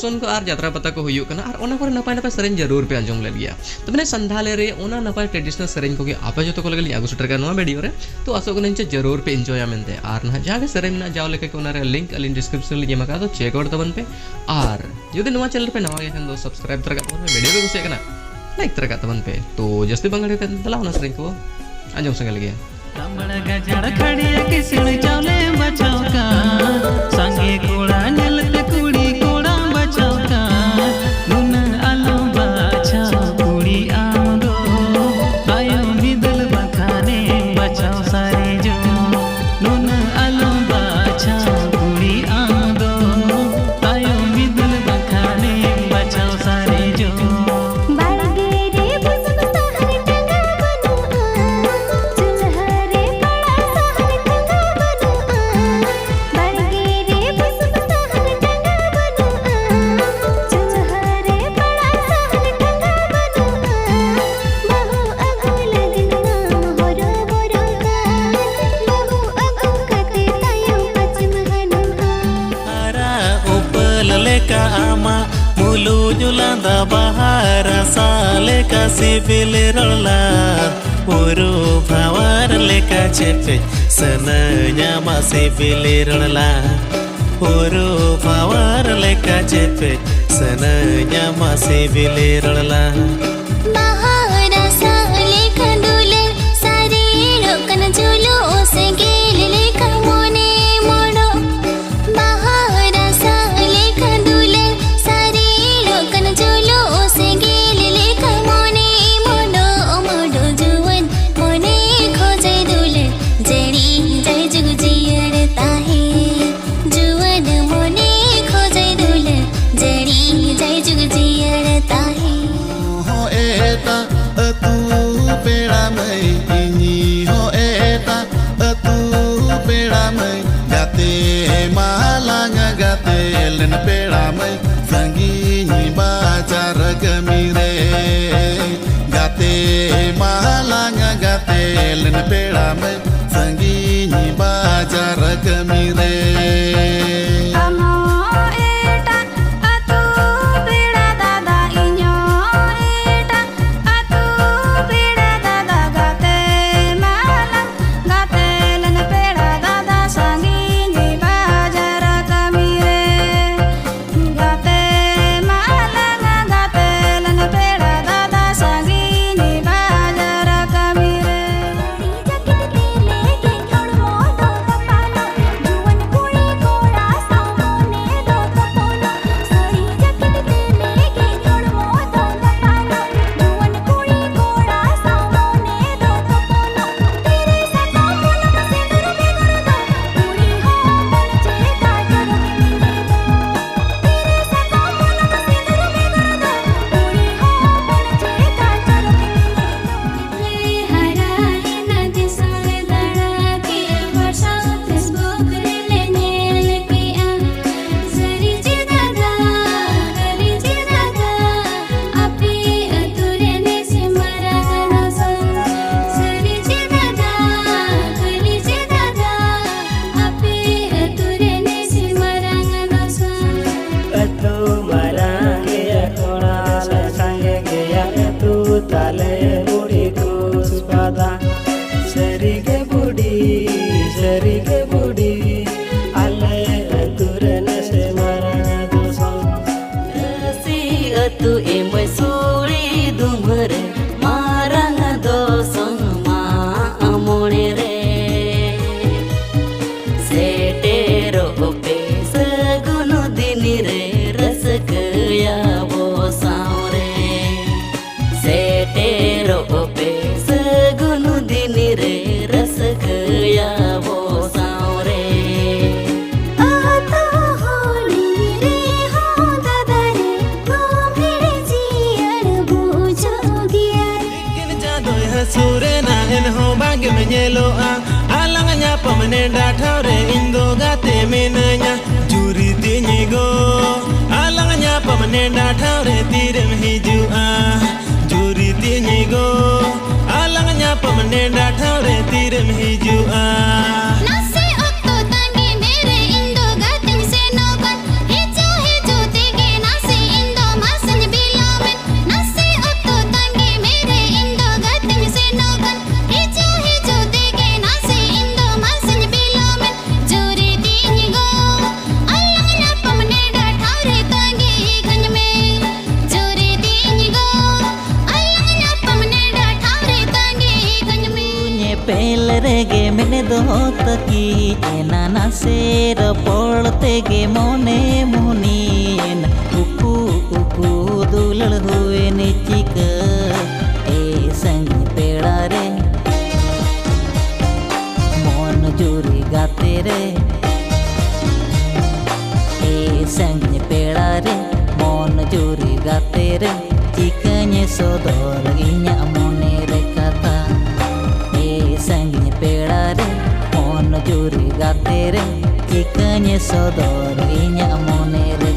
function को और यात्रा पता को हुई करना और ओना पर नपाय नपाय सेरेन जरूर पे आजम ले लिया तो मैंने संधाले रे ओना नपाय ट्रेडिशनल सेरेन को आपे जो तो को लगे आगु सेटर का वीडियो रे तो आसो को निचे जरूर पे एंजॉय मेनते और ना जागे सेरेन ना जाओ लेके कोना रे लिंक अलिन डिस्क्रिप्शन ले जमा का तो चेक आउट तबन पे और यदि नवा चैनल पे नवा गए तो सब्सक्राइब तरका तबन वीडियो को कुछ करना लाइक तरका तबन पे तो जस्ती बंगड़े ते तलाव ना सेरेन को आजम संग लगे रामबड़ा गजड़ खड़िया के सिड़ चावले बचाओ का संगे कोड़ा नेलते कुड़ी कोड़ा बचाओ का नुन आलो बचाओ कुड़ी आमदो आयो मिदल बखाने बचाओ सारे जो नुन आलो बचाओ कुड़ी आमदो आयो मिदल बखाने बचाओ सारे जो मुलु जुलांदा बहारा साले का सिबिल रोला उरु भावर लेका चेपे सनया मा सिबिल रोला उरु भावर लेका चेपे सनया मा सिबिल रोला बहारा साले खंडुले सारी रोकन जुलो से गेल लेका मोने मोड़ो बहारा साले खंडुले सारी रोकन जुलो से गेल लेका मोने मोड़ो मोड़ो जुवन मोने खोजे दुले जेरी जय जुग जियरता है जुवन मोने खोजे दुले जेरी जय जुग जियरता है हो एता तू पेड़ा मई इनी हो एता तू पेड़ा मई गाते मालांग गाते लन पेड़ा मई संगी बाजार गमीरे गाते मालांग गाते लन पेड़ा मई संगी बाजार गमीरे tu emoi suri dumhare marang do songma amone re setero pe sagunu dini re rasakya wo saure setero pe sagunu dini re rasakya wo saure surena en ho bag menyelo alangnya pemenenda thaure indo gate menanya juri tinyigo alangnya pemenenda thaure tirem hiju juri tinyigo alangnya pemenenda thaure tirem hiju nase otto tangi mere indo gate se no ban hejo hejo tege na पेल रेगे मेने दो तकी एना नासे रपोड़ तेगे मोने मुनीन उकू उकू दुलड़ हुए निचिक ए संग पेड़ा रे मोन जुरी गाते रे ए संग पेड़ा रे मोन जुरी गाते रे चिकने सदर इन्या मोने रे कथा ए संग पेड़ा रे मोन जुरी गाते रे चिकने सदर इन्या मोने रे